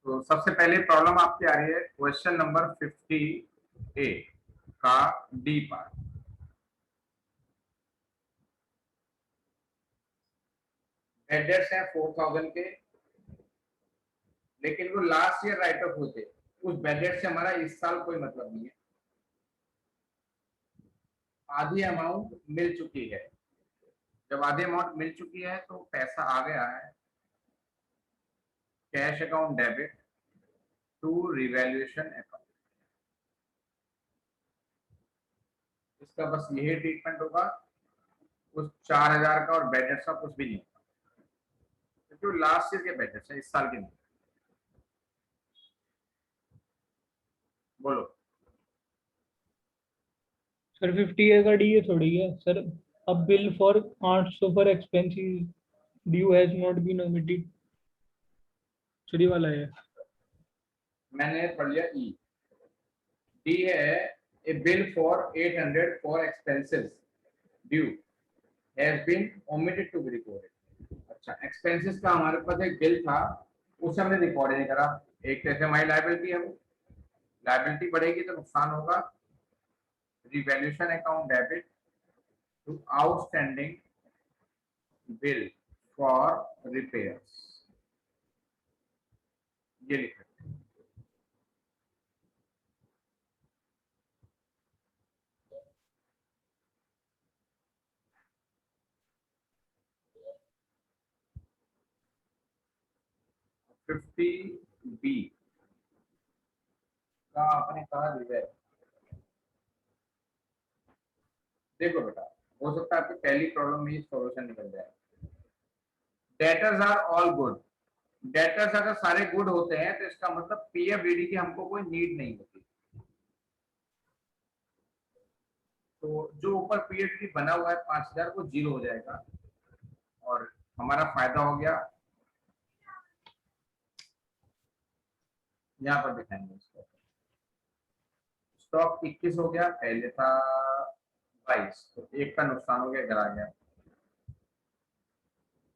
तो सबसे पहले प्रॉब्लम आपकी आ रही है क्वेश्चन नंबर 50A का डी पार्ट। बेड डेट्स हैं 4000 के, लेकिन वो लास्ट ईयर राइट ऑफ होते, उस बेड डेट से हमारा इस साल कोई मतलब नहीं है। आधी अमाउंट मिल चुकी है। जब आधी अमाउंट मिल चुकी है तो पैसा आ गया है cash account debit to revaluation account. इसका बस यही ट्रीटमेंट होगा, उस 4000 का और बेड डेट्स का कुछ भी नहीं होगा, क्योंकि वो लास्ट ईयर के बेड डेट्स है, इस साल के नहीं। बोलो। सर 50A का डी ए थोड़ी है सर। अब bill for 800 for expenses due has not been omitted, sir ये वाला है। मैंने पढ़ लिया ई। डी है a bill for 800 for expenses due has been omitted to be recorded. अच्छा, एक्सपेंसेस का हमारे पास एक बिल था, उसे हमने रिकॉर्ड नहीं करा। एक तरह से हमारी लायबिलिटी है, वो लायबिलिटी बढ़ेगी तो नुकसान होगा। Revaluation account debit to outstanding bill for repairs, ये लिखा 50B का आपने कहा रिवेल। देखो बेटा, हो सकता है आपकी पहली प्रॉब्लम में सॉल्यूशन निकल जाए। Debtors are all good. Debtors अगर सारे गुड होते हैं तो इसका मतलब पीएफ डीडी की हमको कोई नीड नहीं होती। तो जो ऊपर पीएफ डीडी बना हुआ है 5000 वो जीरो हो जाएगा और हमारा फायदा हो गया। यहाँ पर दिखाएंगे इसको। स्टॉक 21 हो गया, पहले था 22, तो एक का नुकसान हो गया, इधर आ गया।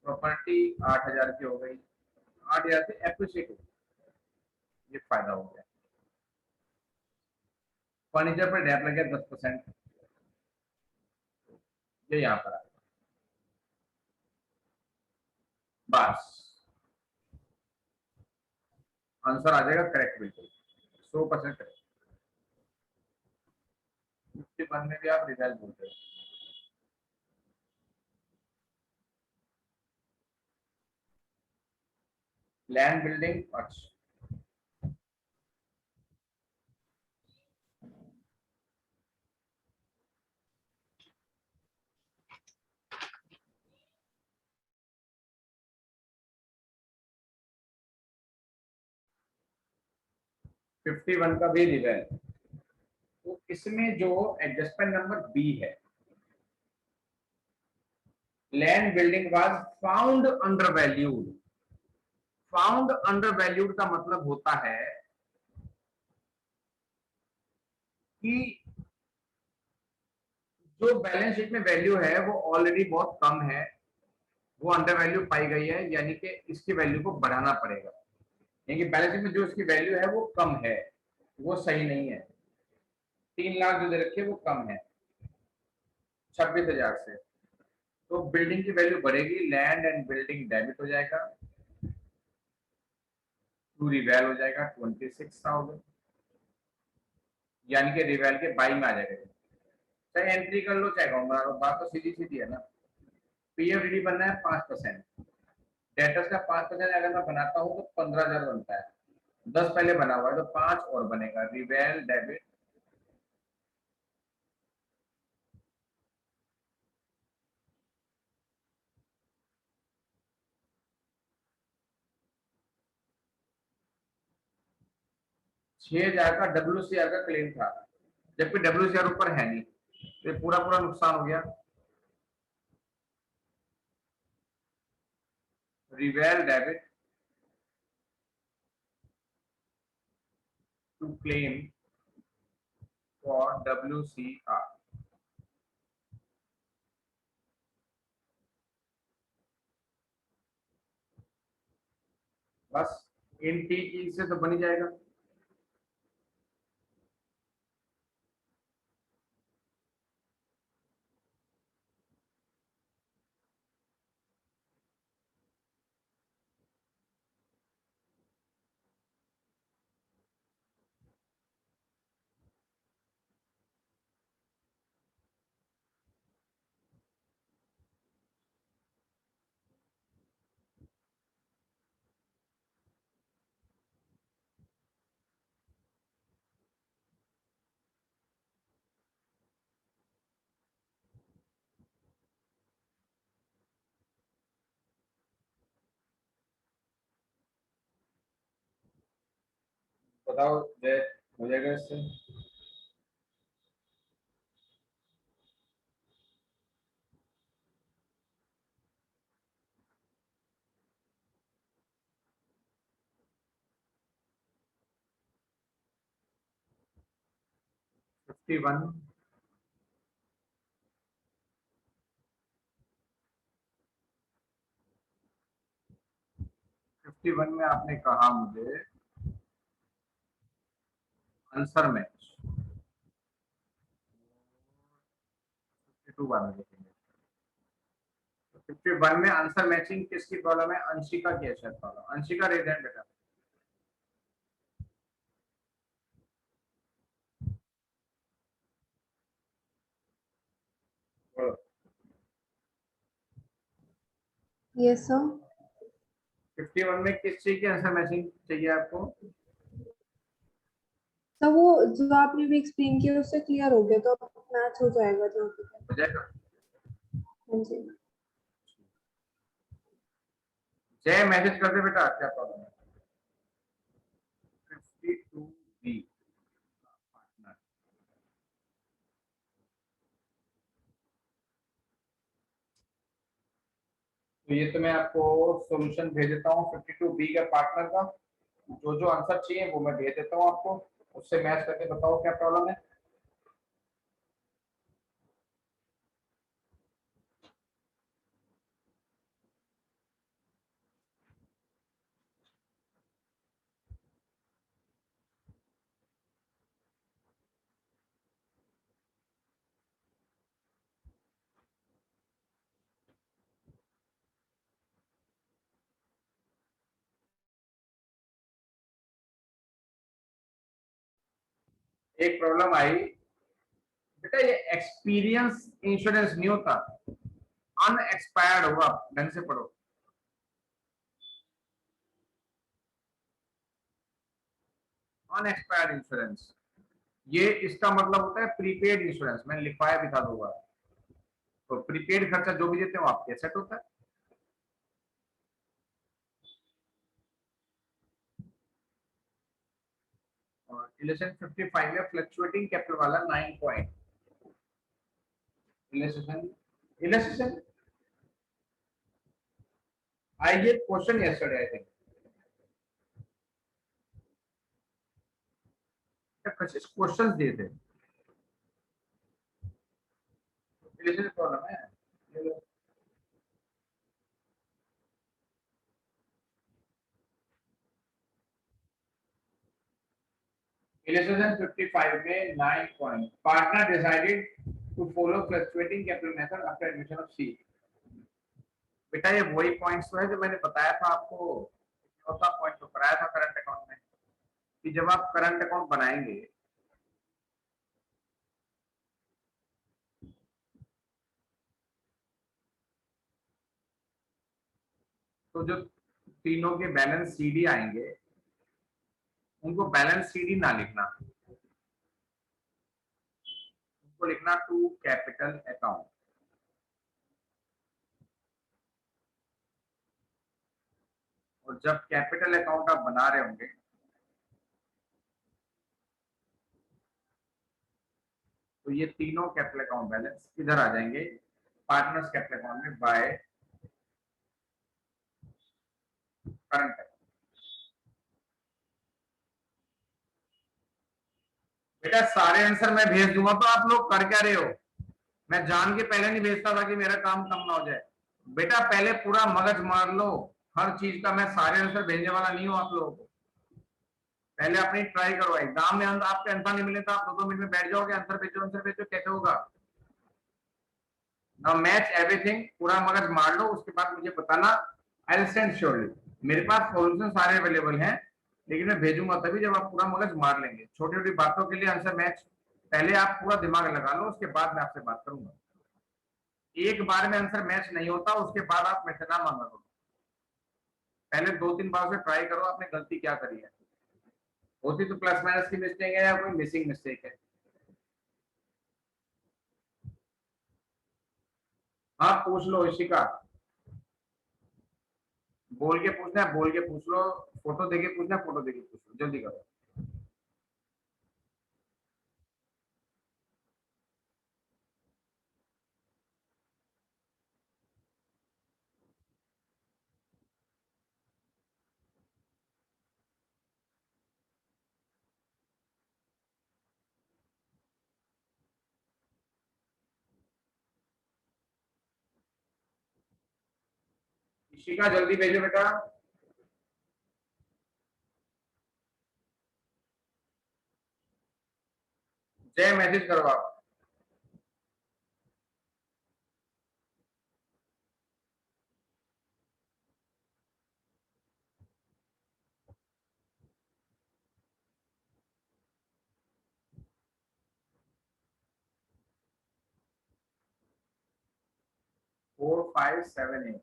प्रॉपर्टी 8000 की हो गई, 8000 से एप्रिशिएट हो गई, ये फायदा हो गया। फर्नीचर पर डैप लग गया 10%, ये यहाँ पर आ गया। बस आंसर आ जाएगा करेक्ट, बिल्कुल 100% करेक्ट। 51 में भी आप रिजल्ट बोलते हो। लैंड बिल्डिंग, अच्छा 51 का भी रिजल्ट। तो इसमें जो एडजस्टमेंट नंबर बी है, land building was found under valued. Found under valued का मतलब होता है कि जो बैलेंस शीट में वैल्यू है वो ऑलरेडी बहुत कम है, वो अंडर वैल्यू पाई गई है, यानी कि इसकी वैल्यू को बढ़ाना पड़ेगा। यानी कि बैलेंस शीट में जो इसकी वैल्यू है वो कम है, वो सही नहीं है। 3 लाख जो दे रखे वो कम है 26,000 से। तो बिल्डिंग की वैल्यू बढ़ेगी, लैंड एंड बिल्डिंग डेबिट हो जाएगा, टू रिवैल हो जाएगा 26,000, यानी कि रिवैल के बाई में आ जाएगा। चाहे एंट्री कर लो चाहे अकाउंट बना लो, बात तो सीधी सीधी है ना। पीएफडीडी बनना है 5%, डेटर्स का 5% अगर मैं बनाता हूँ तो 15,000 बनता है। 10 पहले बना हुआ है तो 5 और बनेगा, रिवेल डेबिट $6,000 का WCR का क्लेम था, जबकि WCR ऊपर है नहीं, तो पूरा पूरा नुकसान हो गया। Revel debit to claim for WCR। बस इन टी ई से तो बन ही जाएगा। बताओ जय, हो जाएगा इससे? फिफ्टी वन, 51 में आपने कहा मुझे आंसर मैच, 52 बार में देखेंगे। 51 में आंसर मैचिंग किसकी प्रॉब्लम है? अंशिका की है शायद प्रॉब्लम। अंशिका रेज हैंड बेटा। बोलो। Yes sir. 51 में किस चीज की आंसर मैचिंग चाहिए आपको? सर वो जो आपने भी एक्सप्लेन किया उससे क्लियर हो गया, तो मैच हो जाएगा जो भी है। हो जाएगा। हाँ जी। जय मैसेज कर दे बेटा, क्या प्रॉब्लम है? 52 बी पार्टनर। तो ये तो मैं आपको सॉल्यूशन भेज देता हूँ 52 बी का पार्टनर का। जो जो आंसर चाहिए वो मैं भेज देता हूँ आपको, उससे मैच करके बताओ क्या प्रॉब्लम है। एक प्रॉब्लम आई बेटा, ये एक्सपीरियंस इंश्योरेंस नहीं होता, अनएक्सपायर्ड होगा। ढंग से पढ़ो। अनएक्सपायर्ड इंश्योरेंस, ये इसका मतलब होता है प्रीपेड इंश्योरेंस। मैंने लिखवाया भी था 2 बार। तो प्रीपेड खर्चा जो भी देते हो आपके सेट होता है। और इलेक्शन 55 में फ्लक्चुएटिंग कैपिटल वाला 9 point election election I get question yesterday I think. कुछ क्वेश्चंस दिए थे, इलेक्शन प्रॉब्लम है। इलेक्शन 55 में 9 point partner decided to follow fluctuating capital method after admission of C. बेटा ये वही पॉइंट्स तो है जो मैंने बताया था आपको, चौथा पॉइंट तो कराया था करंट अकाउंट में, कि जब आप करंट अकाउंट बनाएंगे तो जो तीनों के बैलेंस सीडी आएंगे उनको बैलेंस सीडी ना लिखना, उनको लिखना टू कैपिटल अकाउंट। और जब कैपिटल अकाउंट आप बना रहे होंगे तो ये तीनों कैपिटल अकाउंट बैलेंस इधर आ जाएंगे पार्टनर्स कैपिटल अकाउंट में बाय करंट अकाउंट। बेटा सारे आंसर मैं भेज दूंगा तो आप लोग कर क्या रहे हो? मैं जान के पहले नहीं भेजता था कि मेरा काम कम ना हो जाए। बेटा पहले पूरा मगज मार लो हर चीज का, मैं सारे आंसर भेजने वाला नहीं हूं आप लोगों को। पहले अपनी ट्राई करो, एग्जाम में आपके आंसर नहीं मिले तो आप 2-2 मिनट में बैठ जाओगे, आंसर भेजो, कैसे होगा? नाउ मैच एवरीथिंग, पूरा मगज मार लो, उसके बाद मुझे बताना। I will send surely. मेरे पास सॉल्यूशन सारे अवेलेबल हैं, लेकिन मैं भेजूंगा तभी जब आप पूरा मगज मार लेंगे। छोटी छोटी बातों के लिए आंसर मैच पहले आप पूरा दिमाग लगा लो, उसके बाद मैं आपसे बात करूंगा। एक बार में आंसर मैच नहीं होता, उसके बाद आप मेरे से ना मांगा करो। पहले 2-3 बार से ट्राई करो आपने गलती क्या करी है। होती तो प्लस माइनस की मिस्टेक है या कोई मिसिंग मिस्टेक है। हाँ पूछ लो इशिका, बोल के पूछना है, बोल के पूछ लो। फोटो देके पूछना है, फोटो देके पूछ लो, जल्दी करो। इशिका जल्दी भेजो बेटा। जय मैसेज करो आप। Four five seven eight.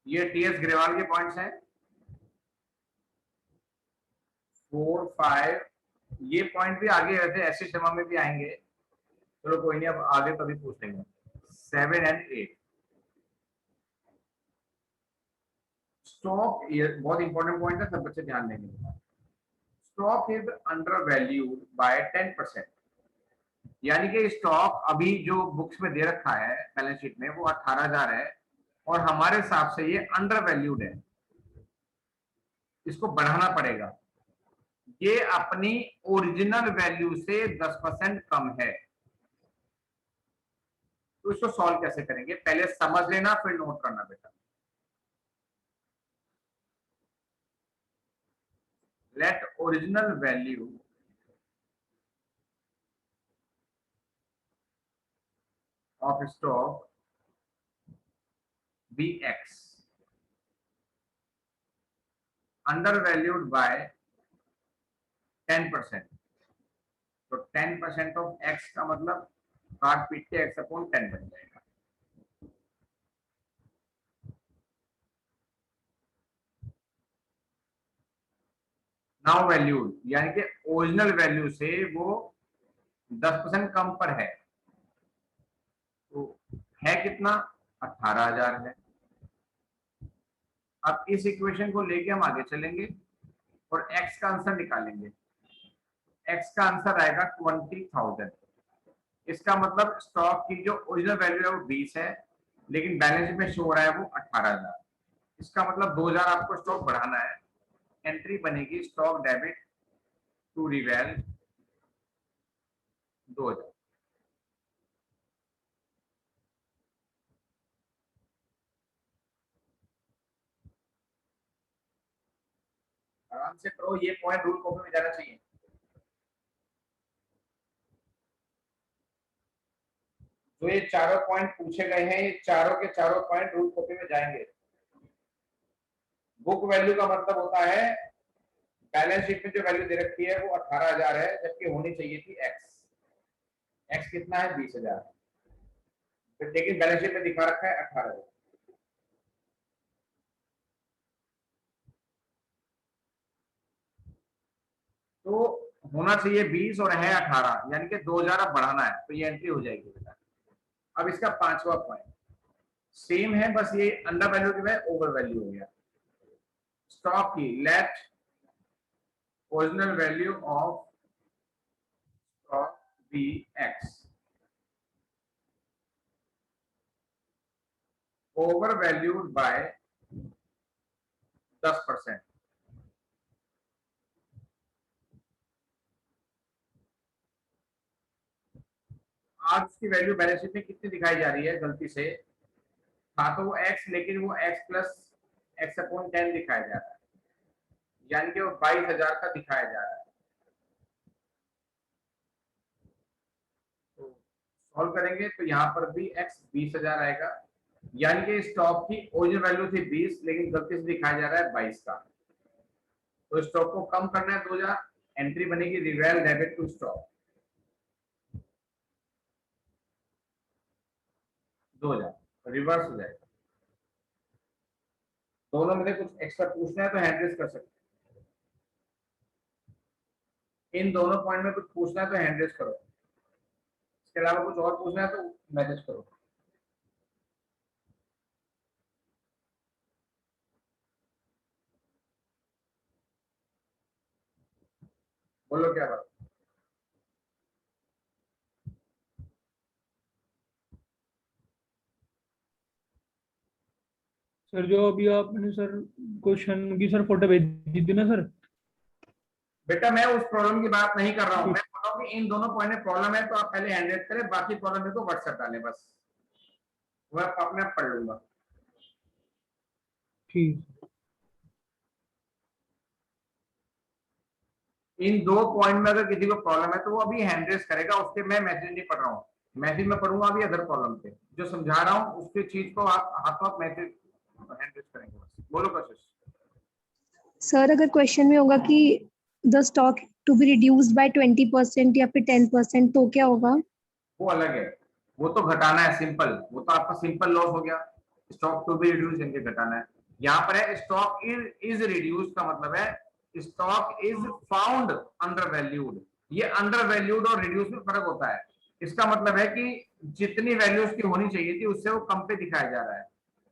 ये टीएस ग्रेवाल के पॉइंट्स हैं। 4, 5, ये पॉइंट भी आगे रहते हैं, ऐसे शर्मा में भी आएंगे। चलो कोई नहीं, अब आगे कभी पूछ लेंगे। 7 और 8 स्टॉक, ये बहुत इंपॉर्टेंट पॉइंट है, सब बच्चे ध्यान देंगे। Stock is under valued by 10%। यानी कि स्टॉक अभी जो बुक्स में दे रखा है बैलेंस शीट में वो 18,000 है, और हमारे हिसाब से ये अंडर वैल्यूड है, इसको बढ़ाना पड़ेगा। ये अपनी ओरिजिनल वैल्यू से 10% कम है। तो इसको सॉल्व कैसे करेंगे, पहले समझ लेना फिर नोट करना बेटा। Let original value of stock be x, undervalued by 10%। तो 10% ऑफ x का मतलब काट पीट के x अपॉन 10 बन जाएगा। नाउ वैल्यूड यानी कि ओरिजिनल वैल्यू से वो 10% कम पर है, तो है कितना, 18,000 है। अब इस इक्वेशन को लेके हम आगे चलेंगे और x का आंसर निकालेंगे। x का आंसर आएगा 20,000। इसका मतलब स्टॉक की जो ओरिजिनल वैल्यू है वो 20 है, लेकिन बैलेंस शीट में शो हो रहा है वो 18,000। इसका मतलब 2,000 आपको स्टॉक बढ़ाना है। एंट्री बनेगी स्टॉक डेबिट टू रिवेल 2,000। आराम से करो, ये पॉइंट रूल कॉपी में जाना चाहिए। जो ये चारों पॉइंट पूछे गए हैं, ये चारों के चारों पॉइंट रूल कॉपी में जाएंगे। बुक वैल्यू का मतलब होता है बैलेंस शीट में जो वैल्यू दे रखी है वो 18,000 है, जबकि होनी चाहिए थी एक्स। एक्स कितना है, 20,000, लेकिन बैलेंस शीट में दिखा रखा है 18,000। तो होना चाहिए 20 और है 18, यानी कि 2,000 अब बढ़ाना है, तो ये एंट्री हो जाएगी बेटा। अब इसका 5वां पॉइंट सेम है, बस ये अंडर वैल्यू की वजह ओवर वैल्यू हो गया। स्टॉक की let original value of stock be X, over valued by 10%। आज उसकी वैल्यू बैलेंस शीट में कितनी दिखाई जा रही है, गलती से था तो वो x, लेकिन वो x प्लस एक्स अपॉन 10 दिखाया जा रहा है, यानी कि वो 22,000 का दिखाया जा रहा है। तो सॉल्व करेंगे तो यहाँ पर भी x 20,000 आएगा, यानी कि स्टॉक की ओरिजिनल वैल्यू थी 20, लेकिन गलती से दिखाया जा रहा है 22 का। तो स्टॉक को कम करना है 2,000, एंट्री बनेगी रिवेल डेबिट टू स्टॉक 2,000, रिवर्स हो जाएगा। दोनों में से कुछ एक्स्ट्रा पूछना है तो हैंड रेज कर सकते हैं। इन दोनों पॉइंट में कुछ पूछना है तो हैंड रेज करो, इसके अलावा कुछ और पूछना है तो मैसेज करो। बोलो क्या बात। सर जो अभी आपने सर क्वेश्चन की सर फोटो भेज दी थी ना सर। बेटा मैं उस प्रॉब्लम की बात नहीं कर रहा हूँ, मैं बोल रहा हूँ कि इन दोनों पॉइंट में प्रॉब्लम है तो आप पहले हैंड रेज करें, बाकी प्रॉब्लम है तो व्हाट्सएप डालें, बस वो अपने आप पढ़ लूंगा। ठीक। इन दो पॉइंट में अगर किसी को प्रॉब्लम है तो वो अभी हैंड रेज करेगा, उसके मैं मैसेज नहीं पढ़ रहा हूँ, मैसेज में पढ़ूंगा अभी अदर प्रॉब्लम पे, जो समझा रहा हूँ उसकी चीज को आप हाथों हाथ मैसेज हैंड रेज करेंगे बस। बोलो कशिश। सर अगर क्वेश्चन में होगा कि the stock to be reduced by 20% या फिर 10% तो क्या होगा? वो अलग है, वो तो घटाना है, सिंपल, वो तो आपका सिंपल लॉस हो गया। स्टॉक टू बी रिड्यूस इनके घटाना है। यहाँ पर है स्टॉक इज रिड्यूस का मतलब है stock is found under valued. ये अंडर वैल्यूड और रिड्यूस में फर्क होता है। इसका मतलब है कि जितनी वैल्यू उसकी होनी चाहिए थी उससे वो कम पे दिखाया जा रहा है।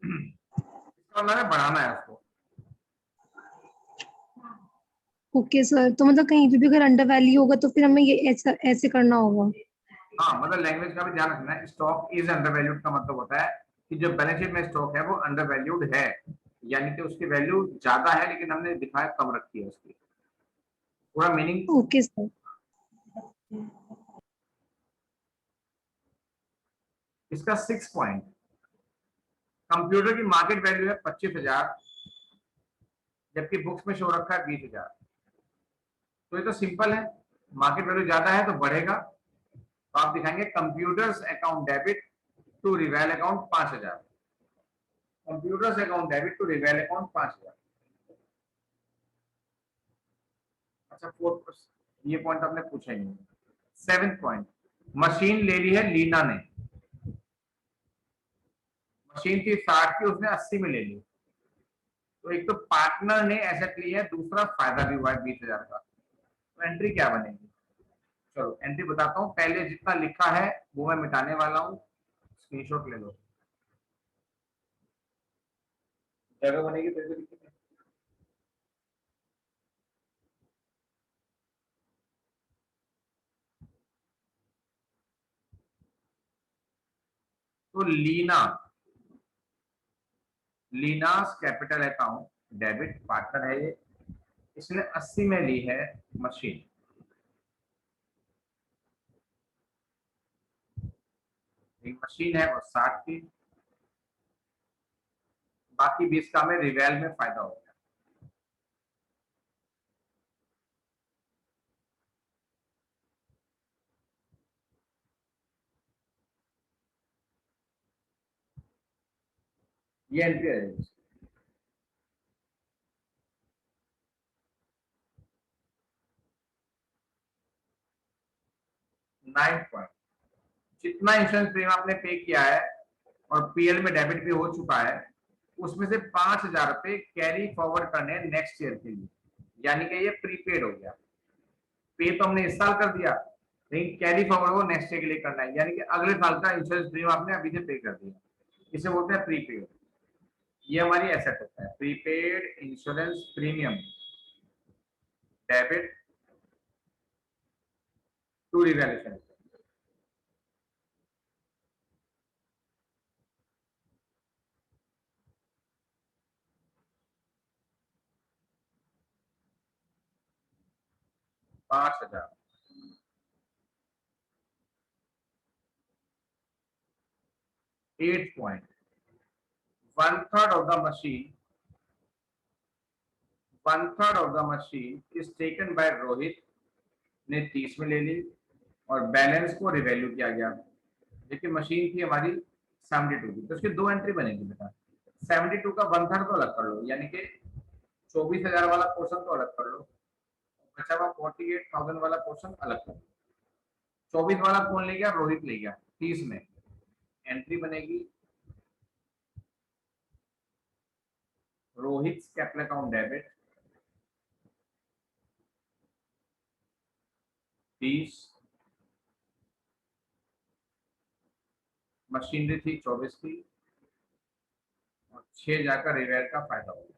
इसका मतलब है बढ़ाना है उसको। ओके सर, तो मतलब कहीं पे भी अगर अंडर वैल्यू होगा तो फिर हमें ये ऐसा ऐसे करना होगा। हाँ, मतलब लैंग्वेज का भी ध्यान रखना है। स्टॉक इज अंडर वैल्यूड का मतलब होता है कि जो बैलेंस शीट में स्टॉक है वो अंडर वैल्यूड है, यानी कि उसकी वैल्यू ज्यादा है लेकिन हमने दिखाया कम रखी है उसकी। पूरा मीनिंग। Okay sir. इसका 6 पॉइंट, कंप्यूटर की मार्केट वैल्यू है 25,000, जबकि बुक्स में शो रखा है 20,000। तो ये तो सिंपल है, मार्केट वैल्यू ज्यादा है तो बढ़ेगा, तो आप दिखाएंगे computers account debit to reval account 5,000। Computers account debit to reval account 5,000। अच्छा, 4, ये पॉइंट आपने पूछा ही नहीं। 7th पॉइंट, मशीन ले ली है लीना ने, मशीन थी 60 की, उसने 80 में ले ली। तो एक तो पार्टनर ने एसेट ली है, दूसरा फायदा भी हुआ है 20,000 का। तो एंट्री क्या बनेगी? चलो एंट्री बताता हूँ, पहले जितना लिखा है वो मैं मिटाने वाला हूँ, स्क्रीनशॉट ले लो। जगह बनेगी तो दिक्कत है। तो Leena, Leena's capital account debit, partner है ये, इसने 80 में ली है मशीन। एक मशीन है वो 60 की, बाकी 20 का में रिवेल में फायदा हो गया। ये एंट्री है। 9th पॉइंट, जितना इंश्योरेंस प्रीमियम आपने पे किया है और पीएल में डेबिट भी हो चुका है, उसमें से 5,000 रुपए कैरी फॉरवर्ड करने हैं नेक्स्ट ईयर के लिए, यानी कि ये प्रीपेड हो गया। पे तो हमने इस साल कर दिया, लेकिन कैरी फॉरवर्ड वो नेक्स्ट ईयर के लिए करना है, यानी कि अगले साल का इंश्योरेंस प्रीमियम आपने अभी से पे कर दिया। इसे बोलते हैं प्रीपेड। ये हमारी एसेट होता है, prepaid insurance premium debit to revaluation. पांच हजार 8 point, 1/3 of the machine, 1/3 of the machine is taken by Rohit ने 30 में ले ली और बैलेंस को रिवैल्यू किया गया। देखिए मशीन थी हमारी 72 की, तो उसकी दो एंट्री बनेगी बेटा। 72 का 1/3 तो अलग कर लो, यानी कि 24,000 वाला पोर्शन तो अलग कर लो, बचा हुआ 48,000 वाला पोर्शन अलग कर लो। 24 वाला कौन ले गया? रोहित ले गया 30 में। एंट्री बनेगी Rohit capital account debit 30, machinery थी 24 की और 6 जाकर रिवेल का फायदा हो गया।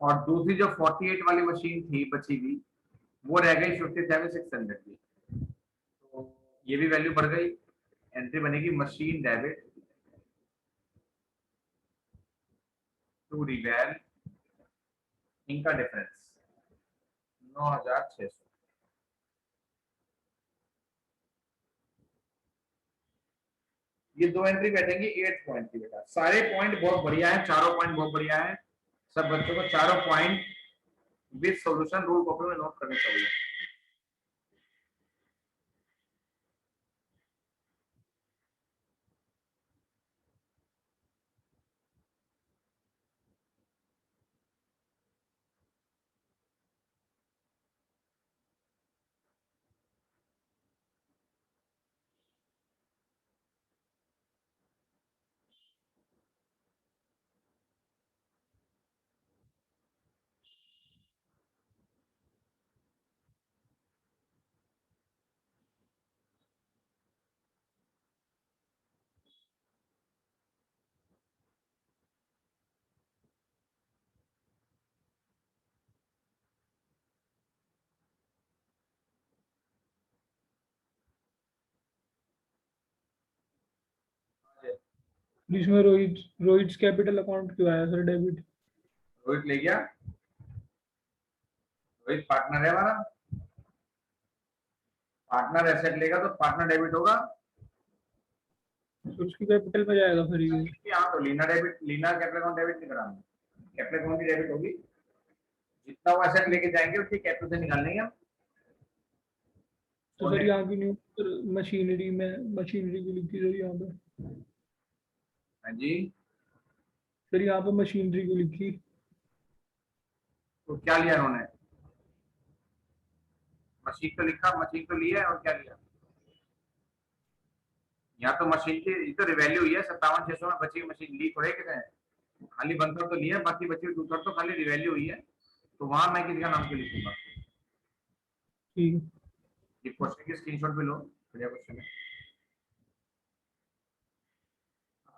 और दूसरी जो 48 वाली मशीन थी बची हुई, वो रह गई 57,600 की, तो ये भी वैल्यू बढ़ गई। एंट्री बनेगी मशीन डेबिट टू रिवेल, इनका डिफरेंस 9,600। ये दो एंट्री बैठेंगी 8 पॉइंट की बेटा। सारे पॉइंट बहुत बढ़िया है, चारों पॉइंट बहुत बढ़िया है। सब बच्चों को चारों point with solution rule copy में नोट करने चाहिए। इसमें रोहित कैपिटल अकाउंट क्यों आया सर डेबिट? रोहित ले गया, रोहित पार्टनर है हमारा, पार्टनर एसेट लेगा तो पार्टनर डेबिट होगा। तो उसकी कैपिटल में जाएगा फिर ये। यहाँ तो लीना डेबिट, लीना कैपिटल अकाउंट डेबिट नहीं कराना, कैपिटल अकाउंट की डेबिट होगी। जितना वो एसेट लेके जाएंगे उसकी कैपिटल से निकाल लेंगे हम। तो सर यहाँ की न्यू मशीनरी में मशीनरी की लिखी सर यहाँ पे। हाँ जी, सर यहाँ पे मशीनरी की लिखी। तो क्या लिया उन्होंने? मशीन तो लिखा, मशीन तो लिया है, और क्या लिया? यहाँ तो मशीन की ये तो रिवैल्यू हुई है 57,600 में बची हुई मशीन ली थोड़े कितने, खाली 1/3 तो लिया, बाकी बची हुई 2/3 तो खाली रिवैल्यू हुई है। तो वहां मैं किसी का नाम क्यों लिखूंगा? ठीक है। ये क्वेश्चन की स्क्रीनशॉट भी लो, बढ़िया क्वेश्चन है।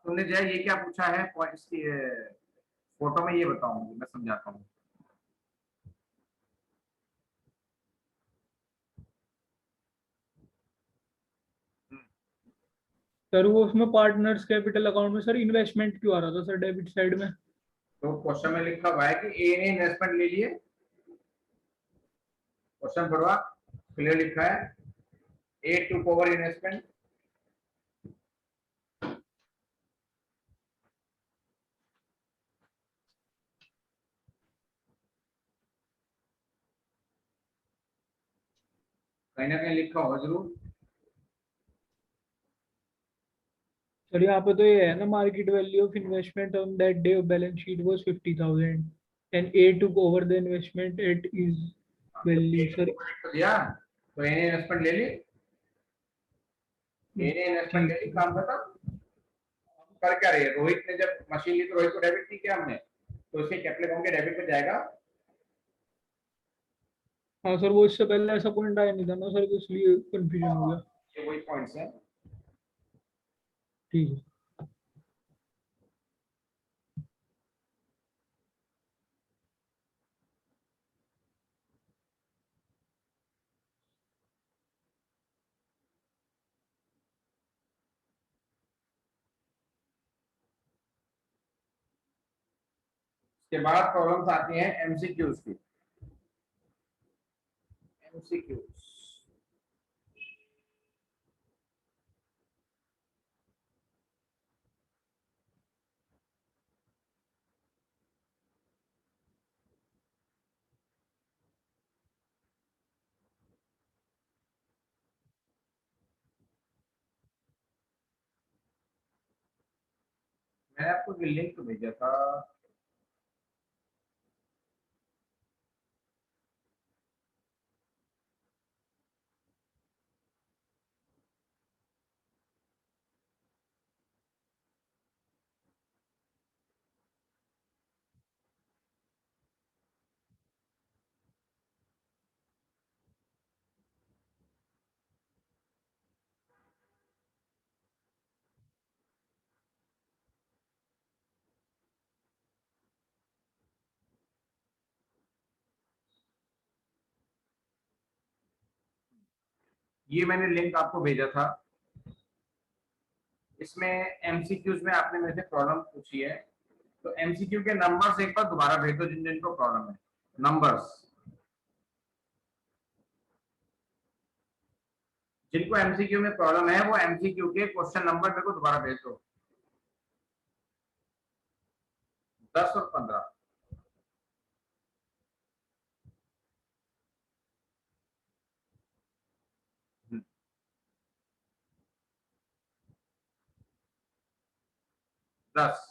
तुमने जय ये क्या पूछा है पॉइंट्स की फोटो में, ये बताओ मुझे, मैं समझाता हूँ। सर वो उसमें पार्टनर्स कैपिटल अकाउंट में सर इन्वेस्टमेंट क्यों आ रहा था सर डेबिट साइड में? तो क्वेश्चन में लिखा हुआ है कि ए ने इन्वेस्टमेंट ले लिए, क्वेश्चन पढ़वा, क्लियर लिखा है ए टू ओवर इन्वेस्टमेंट, कहीं ना कहीं लिखा होगा जरूर। सर यहाँ पे तो ये है ना, market value of investment on that day of balance sheet was 50,000 and A took over the investment at is value sir. तो दिया, तो ए ने इन्वेस्टमेंट ले ली, ए ने इन्वेस्टमेंट ले ली, काम खत्म। कर क्या रही है? रोहित ने जब मशीन ली तो रोहित को डेबिट नहीं किया हमने, तो इसके कैपिटल अकाउंट के डेबिट पे जाएगा। हाँ सर, वो इससे पहले ऐसा पॉइंट आया नहीं था ना सर, तो इसलिए कंफ्यूजन हो गया। ये वही पॉइंट्स हैं। ठीक है। उसके बाद प्रॉब्लम्स आती हैं एमसीक्यूज की। एमसीक्यूज मैंने आपको लिंक भेजा था। ये मैंने लिंक आपको भेजा था। इसमें एमसीक्यूज में आपने मेरे से प्रॉब्लम पूछी है, तो एमसीक्यू के नंबर्स एक बार दोबारा भेज दो जिन जिनको प्रॉब्लम है। नंबर्स जिनको एमसीक्यू में प्रॉब्लम है वो एमसीक्यू के क्वेश्चन नंबर मेरे को दोबारा भेज दो, 10 और 15। दस।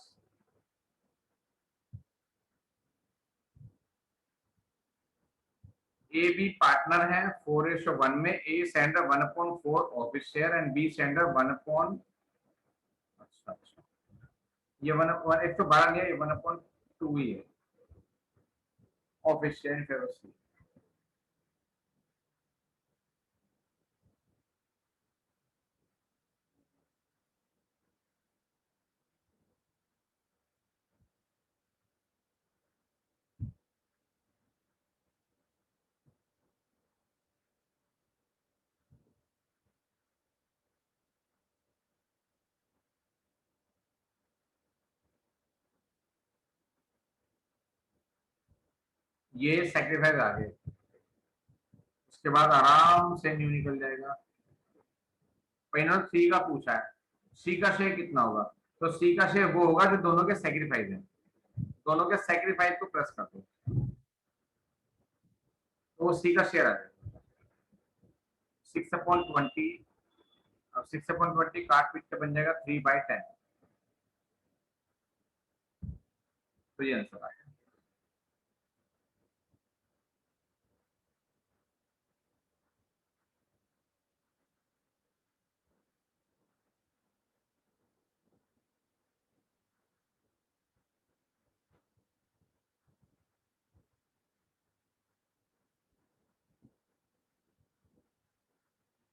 ए बी पार्टनर है 4:1 में। A surrender 1/4 of his share and B surrender 1/। अच्छा, ये 1/12 नहीं है, ये 1/2 ही है ऑफिस शेयर फेवर। ये सेक्रीफाइस आ गए, उसके बाद आराम से न्यू निकल जाएगा। पहिना सी का पूछा है, सी का शेयर कितना होगा, तो सी का शेयर वो होगा जो दोनों के सेक्रीफाइस है। दोनों के सेक्रीफाइस को प्रेस कर दो तो वो सी का शेयर आ जाएगा 6/20। अब 6/20 काट पीट के बन जाएगा 3/10। तो ये आंसर आएगा।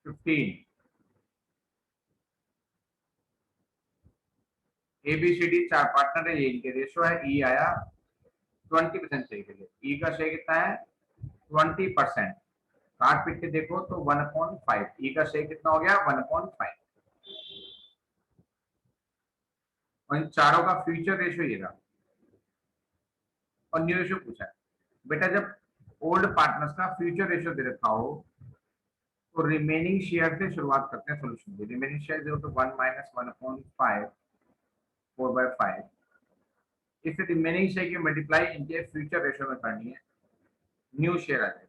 फिफ्टीन। एबीसीडी चार पार्टनर है, ये इनके रेशो है। ई आया 20% शेयर के लिए। ई का शेयर कितना है 20%। काट पीट के देखो तो 1/5। ई का शेयर कितना हो गया 1/5। और इन चारों का फ्यूचर रेशो ये रहा और न्यू रेशो पूछा है। बेटा जब ओल्ड पार्टनर्स का फ्यूचर रेशो दे रखा हो तो रिमेनिंग शेयर से शुरुआत करते हैं सोल्यूशन की। Remaining share 0 to 1 - 1/5 4/5। इस रिमेनिंग शेयर की मल्टीप्लाई इनके फ्यूचर रेशो में करनी है, न्यू शेयर आ जाएगा।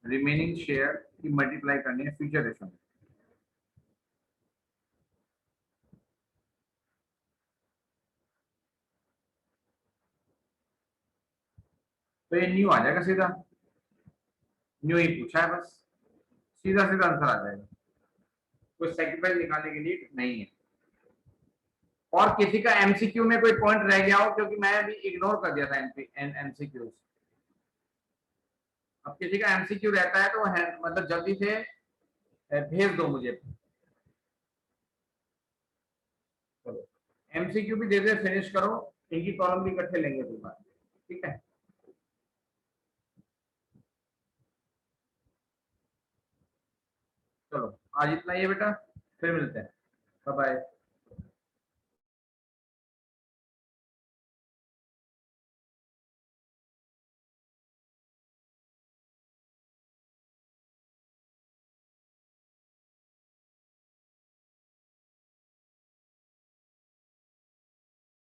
रिमेनिंग शेयर की मल्टीप्लाई करनी है फ्यूचर रेशो में। तो ये न्यू आ जाएगा सीधा, न्यू ही पूछा है बस, सीधा सीधा आंसर आ जाएगा, कोई सेक्रीफाइस निकालने की नीड नहीं है। और किसी का एमसीक्यू में कोई पॉइंट रह गया हो, क्योंकि मैं अभी इग्नोर कर दिया था एमसीक्यू। अब किसी का एमसीक्यू रहता है तो मतलब जल्दी से भेज दो मुझे। चलो एमसीक्यू भी दे दे, फिनिश करो, इनकी कॉलम भी इकट्ठे लेंगे फिर बाद में, ठीक है। चलो आज इतना ही है बेटा, फिर मिलते हैं, बाय बाय।